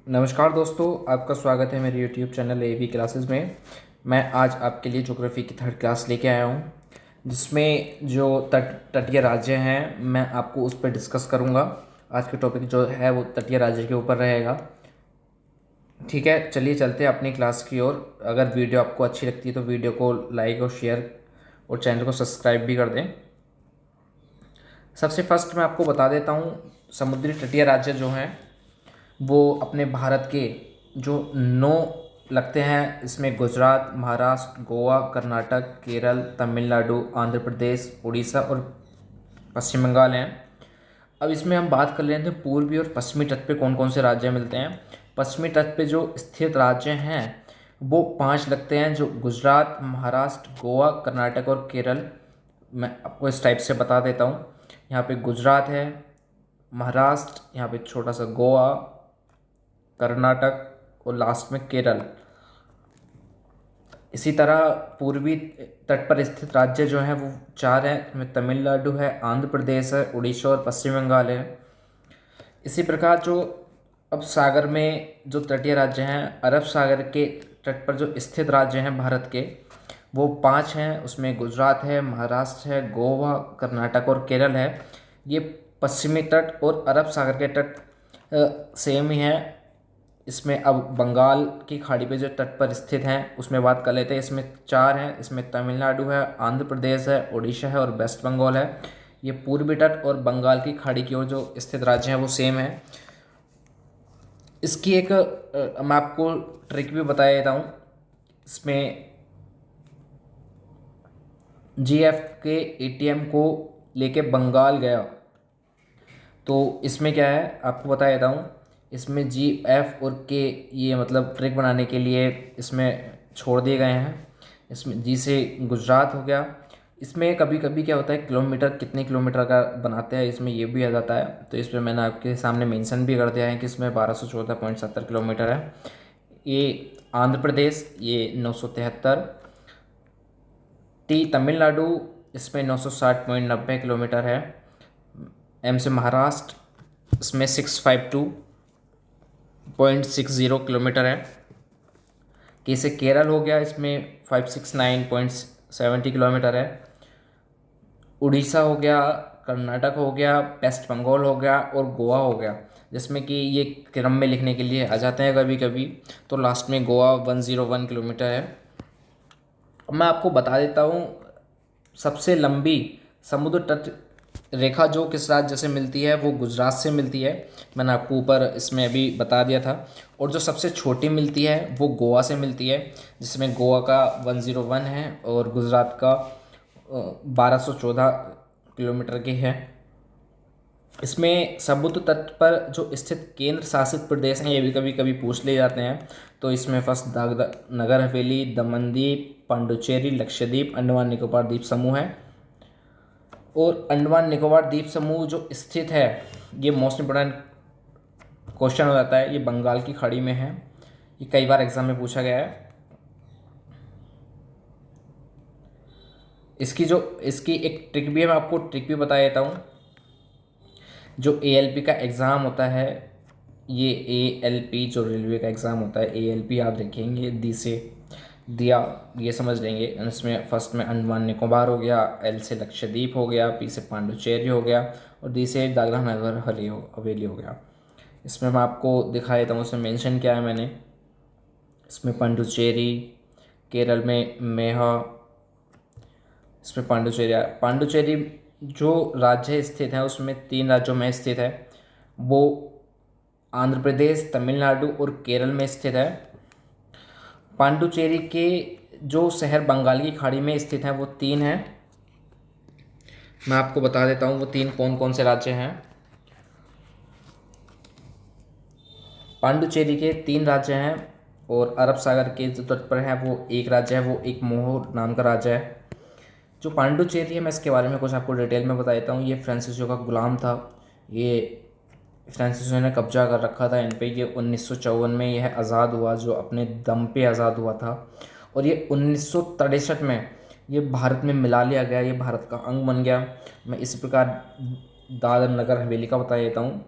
नमस्कार दोस्तों, आपका स्वागत है मेरे YouTube channel A V classes में। मैं आज आपके लिए ज्योग्राफी की थर्ड क्लास लेके आया हूँ, जिसमें जो तटीय राज्य हैं मैं आपको उस पर डिस्कस करूँगा। आज के टॉपिक जो है वो तटीय राज्य के ऊपर रहेगा। ठीक है, चलिए चलते हैं अपनी क्लास की ओर। अगर वीडियो आपको अच्छी लगती है तो वीडियो को लाइक और शेयर और चैनल को सब्सक्राइब भी कर दें। सबसे फर्स्ट मैं आपको बता देता हूँ, समुद्री तटीय राज्य जो हैं वो अपने भारत के जो 9 लगते हैं, इसमें गुजरात, महाराष्ट्र, गोवा, कर्नाटक, केरल, तमिलनाडु, आंध्र प्रदेश, उड़ीसा और पश्चिम बंगाल हैं। अब इसमें हम बात कर लेते हैं पूर्वी और पश्चिमी तट पे कौन कौन से राज्य मिलते हैं। पश्चिमी तट पे जो स्थित राज्य हैं वो 5 लगते हैं, जो गुजरात, महाराष्ट्र, गोवा, कर्नाटक और केरल। मैं आपको इस टाइप से बता देता हूँ। यहाँ पे गुजरात है, महाराष्ट्र, यहाँ पे छोटा सा गोवा, कर्नाटक और लास्ट में केरल। इसी तरह पूर्वी तट पर स्थित राज्य जो हैं वो 4 हैं, इसमें तमिलनाडु है, आंध्र प्रदेश है, उड़ीसा और पश्चिम बंगाल है। इसी प्रकार जो अब सागर में जो तटीय राज्य हैं, अरब सागर के तट पर जो स्थित राज्य हैं भारत के, वो 5 हैं। उसमें गुजरात है, महाराष्ट्र है, गोवा, कर्नाटक और केरल है। ये पश्चिमी तट और अरब सागर के तट सेम ही हैं। इसमें अब बंगाल की खाड़ी पे जो तट पर स्थित हैं उसमें बात कर लेते हैं। इसमें 4 हैं, इसमें तमिलनाडु है, आंध्र प्रदेश है, उड़ीसा है और वेस्ट बंगाल है। ये पूर्वी तट और बंगाल की खाड़ी की ओर जो स्थित राज्य हैं वो सेम है। इसकी एक मैं आपको ट्रिक भी बता देता हूँ। इसमें जीएफ के एटीएम को लेके बंगाल गया, तो इसमें क्या है आपको बता देता हूँ। इसमें जी एफ और के ये मतलब ट्रिक बनाने के लिए इसमें छोड़ दिए गए हैं। इसमें जी से गुजरात हो गया। इसमें कभी कभी क्या होता है, किलोमीटर कितने किलोमीटर का बनाते हैं इसमें ये भी आ जाता है, तो इसमें मैंने आपके सामने मेंशन भी कर दिया है कि इसमें 1214.70 किलोमीटर है। ये आंध्र प्रदेश ये 973, तमिलनाडु इसमें 960.90 किलोमीटर है। एम से महाराष्ट्र इसमें 652.60 किलोमीटर है। के से केरल हो गया, इसमें 569.70 किलोमीटर है। उड़ीसा हो गया, कर्नाटक हो गया, वेस्ट बंगाल हो गया और गोवा हो गया, जिसमें कि ये क्रम में लिखने के लिए आ जाते हैं कभी कभी, तो लास्ट में गोवा 101 किलोमीटर है। अब मैं आपको बता देता हूँ सबसे लंबी समुद्र तट रेखा जो किस राज्य से मिलती है, वो गुजरात से मिलती है। मैंने आपको ऊपर इसमें अभी बता दिया था। और जो सबसे छोटी मिलती है वो गोवा से मिलती है, जिसमें गोवा का 101 है और गुजरात का 1214 किलोमीटर की है। इसमें समुद्र तट पर जो स्थित केंद्र शासित प्रदेश हैं ये भी कभी कभी पूछ ले जाते हैं। तो इसमें फर्स्ट दादरा नगर हवेली, दमन दीप, पांडुचेरी, लक्षद्वीप, अंडमान निकोबार द्वीप समूह है। और अंडमान निकोबार द्वीप समूह जो स्थित है, ये मोस्ट इम्पोर्टेंट क्वेश्चन हो जाता है, ये बंगाल की खाड़ी में है। ये कई बार एग्जाम में पूछा गया है। इसकी एक ट्रिक भी है, मैं आपको ट्रिक भी बता देता हूँ। जो एएलपी का एग्ज़ाम होता है, ये एएलपी जो रेलवे का एग्ज़ाम होता है, एएलपी याद रखेंगे, दी से दिया ये समझ लेंगे। इसमें फर्स्ट में अंडमान निकोबार हो गया, एल से लक्षद्वीप हो गया, पी से पांडुचेरी हो गया और डी से दादरा नगर हवेली हो गया। इसमें मैं आपको दिखा देता हूँ, उसमें मेंशन किया है मैंने। इसमें पांडुचेरी, केरल में मेहा, इसमें पांडुचेरी जो राज्य स्थित है उसमें 3 राज्यों में स्थित है। वो आंध्र प्रदेश, तमिलनाडु और केरल में स्थित है। पांडुचेरी के जो शहर बंगाल की खाड़ी में स्थित हैं वो 3 हैं। मैं आपको बता देता हूँ वो 3 कौन कौन से राज्य हैं। पांडुचेरी के 3 राज्य हैं और अरब सागर के जो तट पर है वो एक राज्य है, वो एक मोहर नाम का राज्य है। जो पांडुचेरी है मैं इसके बारे में कुछ आपको डिटेल में बता देता हूँ। ये फ्रांसीसियों का गुलाम था। ये फ्रांसीसियों ने कब्जा कर रखा था इन पे। ये 1954 में यह आज़ाद हुआ, जो अपने दम पे आज़ाद हुआ था। और ये 1963 में ये भारत में मिला लिया गया, ये भारत का अंग बन गया। मैं इसी प्रकार दादर नगर हवेली का बता देता हूँ।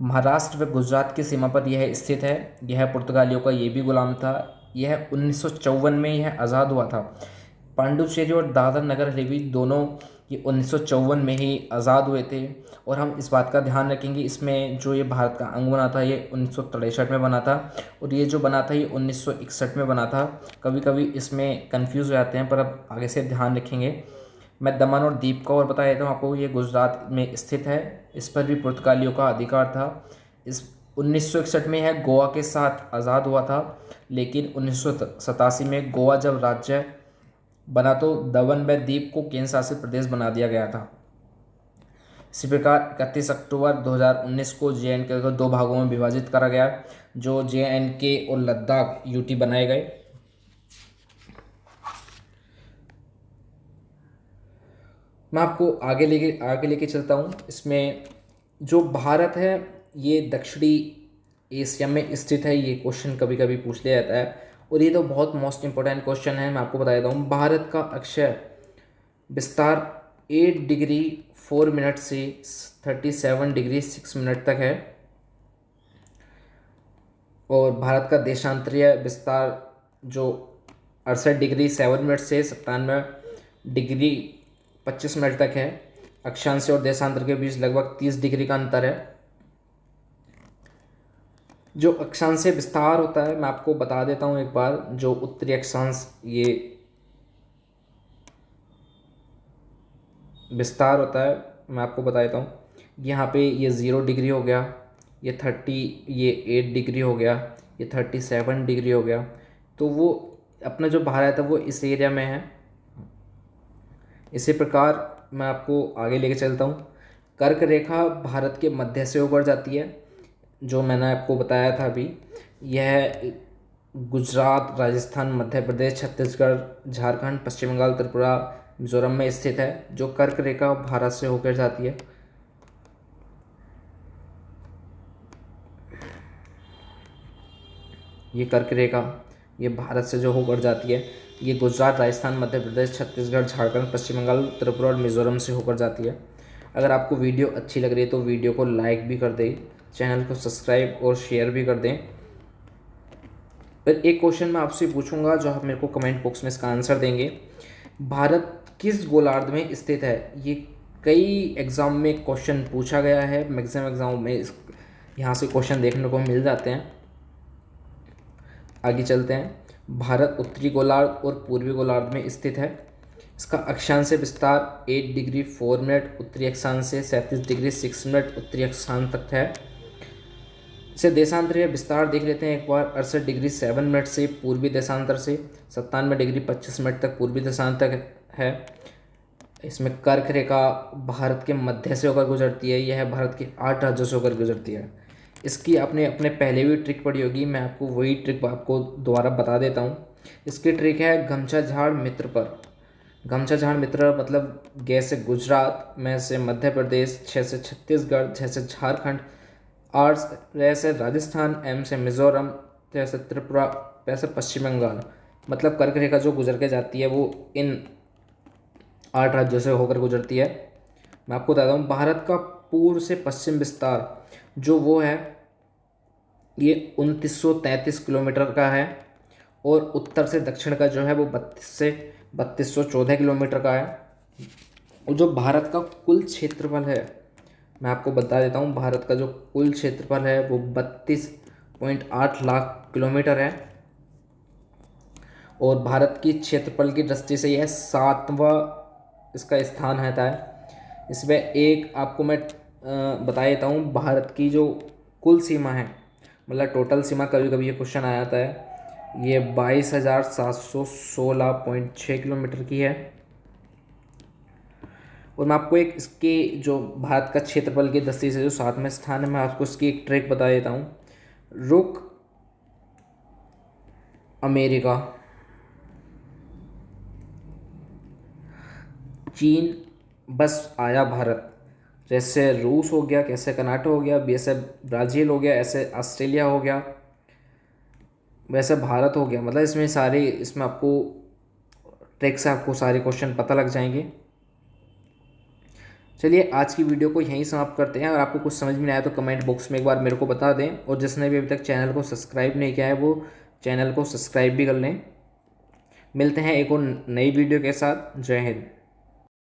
महाराष्ट्र व गुजरात की सीमा पर यह स्थित है। यह पुर्तगालियों का ये भी गुलाम था। यह 1954 में यह आज़ाद हुआ था। पांडुचेरी और दादर नगर हवेली दोनों ये 1954 में ही आज़ाद हुए थे। और हम इस बात का ध्यान रखेंगे, इसमें जो ये भारत का अंग बना था ये 1963 में बना था, और ये जो बना था ये 1961 में बना था। कभी कभी इसमें कंफ्यूज हो जाते हैं, पर अब आगे से ध्यान रखेंगे। मैं दमन और दीव का और बता देता हूँ आपको। ये गुजरात में स्थित है। इस पर भी पुर्तगालियों का अधिकार था। इस 1961 में यह गोवा के साथ आज़ाद हुआ था, लेकिन 1987 में गोवा जब राज्य बना तो दमन व दीव को केंद्र शासित प्रदेश बना दिया गया था। इसी प्रकार 31 अक्टूबर 2019 को JNK को दो भागों में विभाजित करा गया, जो JNK और लद्दाख यूटी बनाए गए। मैं आपको आगे लेके चलता हूँ। इसमें जो भारत है ये दक्षिणी एशिया में स्थित है। ये क्वेश्चन कभी कभी पूछ लिया जाता है, और ये तो बहुत मोस्ट इंपॉर्टेंट क्वेश्चन है। मैं आपको बता देता हूँ, भारत का अक्षय विस्तार 8 डिग्री 4 मिनट से 37 डिग्री 6 मिनट तक है, और भारत का देशांतरीय विस्तार जो 68 डिग्री 7 मिनट से 97 डिग्री 25 मिनट तक है। अक्षांश और देशांतर के बीच लगभग 30 डिग्री का अंतर है। जो अक्षांश विस्तार होता है मैं आपको बता देता हूँ एक बार। जो उत्तरी अक्षांश ये विस्तार होता है मैं आपको बता देता हूँ। यहाँ पे ये 0 डिग्री हो गया, ये 30, ये 8 डिग्री हो गया, ये 37 डिग्री हो गया। तो वो अपना जो भारत है वो इस एरिया में है। इसी प्रकार मैं आपको आगे लेके चलता हूँ। कर्क रेखा भारत के मध्य से होकर जाती है, जो मैंने आपको बताया था अभी। यह गुजरात, राजस्थान, मध्य प्रदेश, छत्तीसगढ़, झारखंड, पश्चिम बंगाल, त्रिपुरा, मिजोरम में स्थित है। जो कर्क रेखा भारत से होकर जाती है। ये कर्क रेखा ये भारत से जो होकर जाती है, ये गुजरात, राजस्थान, मध्य प्रदेश, छत्तीसगढ़, झारखंड, पश्चिम बंगाल, त्रिपुरा और मिजोरम से होकर जाती है। अगर आपको वीडियो अच्छी लग रही है तो वीडियो को लाइक भी कर दें, चैनल को सब्सक्राइब और शेयर भी कर दें। फिर एक क्वेश्चन मैं आपसे पूछूंगा, जो आप मेरे को कमेंट बॉक्स में इसका आंसर देंगे। भारत किस गोलार्ध में स्थित है? ये कई एग्ज़ाम में क्वेश्चन पूछा गया है। मैक्सिमम एग्ज़ाम में यहाँ से क्वेश्चन देखने को मिल जाते हैं। आगे चलते हैं। भारत उत्तरी गोलार्ध और पूर्वी गोलार्ध में स्थित है। इसका अक्षांश विस्तार 8 डिग्री 4 मिनट उत्तरी अक्षांश से 37 डिग्री 6 मिनट उत्तरी अक्षांश तक है। इसे देशांतरीय विस्तार देख लेते हैं एक बार। 68 डिग्री 7 मिनट से पूर्वी देशांतर से 97 डिग्री 25 मिनट तक पूर्वी देशांतर है। इसमें कर्क रेखा भारत के मध्य से होकर गुजरती है। यह भारत के 8 राज्यों से होकर गुजरती है। इसकी आपने अपने पहले भी ट्रिक पढ़ी होगी, मैं आपको वही ट्रिक आपको दोबारा बता देता हूँ। इसकी ट्रिक है गमछा झाड़ मित्र पर। गमछा झाड़ मित्र मतलब ग से गुजरात, में से मध्य प्रदेश, छ से छत्तीसगढ़, झ से झारखंड, आर से राजस्थान, एम से मिजोरम, त से त्रिपुरा, प से पश्चिम बंगाल। मतलब कर्क रेखा जो गुजर के जाती है वो इन 8 राज्यों से होकर गुजरती है। मैं आपको बताता हूँ, भारत का पूर्व से पश्चिम विस्तार जो वो है ये 2933 किलोमीटर का है, और उत्तर से दक्षिण का जो है वो 3214 किलोमीटर का है। और जो भारत का कुल क्षेत्रफल है मैं आपको बता देता हूँ। भारत का जो कुल क्षेत्रफल है वो 32.8 लाख किलोमीटर है, और भारत की क्षेत्रफल की दृष्टि से यह 7वां इसका स्थान रहता है। इसमें एक आपको मैं बता देता हूँ, भारत की जो कुल सीमा है, मतलब टोटल सीमा, कभी कभी ये क्वेश्चन आ जाता है, ये 22,716.6 किलोमीटर की है। और मैं आपको एक इसके जो भारत का क्षेत्रफल की दृष्टि से जो 7वें स्थान है, मैं आपको इसकी एक ट्रिक बता देता हूँ। रुक अमेरिका, चीन, बस आया भारत। जैसे रूस हो गया, कैसे कनाडा हो गया, वैसे ब्राज़ील हो गया, ऐसे ऑस्ट्रेलिया हो गया, वैसे भारत हो गया। मतलब इसमें आपको ट्रिक से आपको सारे क्वेश्चन पता लग जाएंगे। चलिए आज की वीडियो को यहीं समाप्त करते हैं। अगर आपको कुछ समझ में आया तो कमेंट बॉक्स में एक बार मेरे को बता दें, और जिसने भी अभी तक चैनल को सब्सक्राइब नहीं किया है वो चैनल को सब्सक्राइब भी कर लें। मिलते हैं एक और नई वीडियो के साथ। जय हिंद।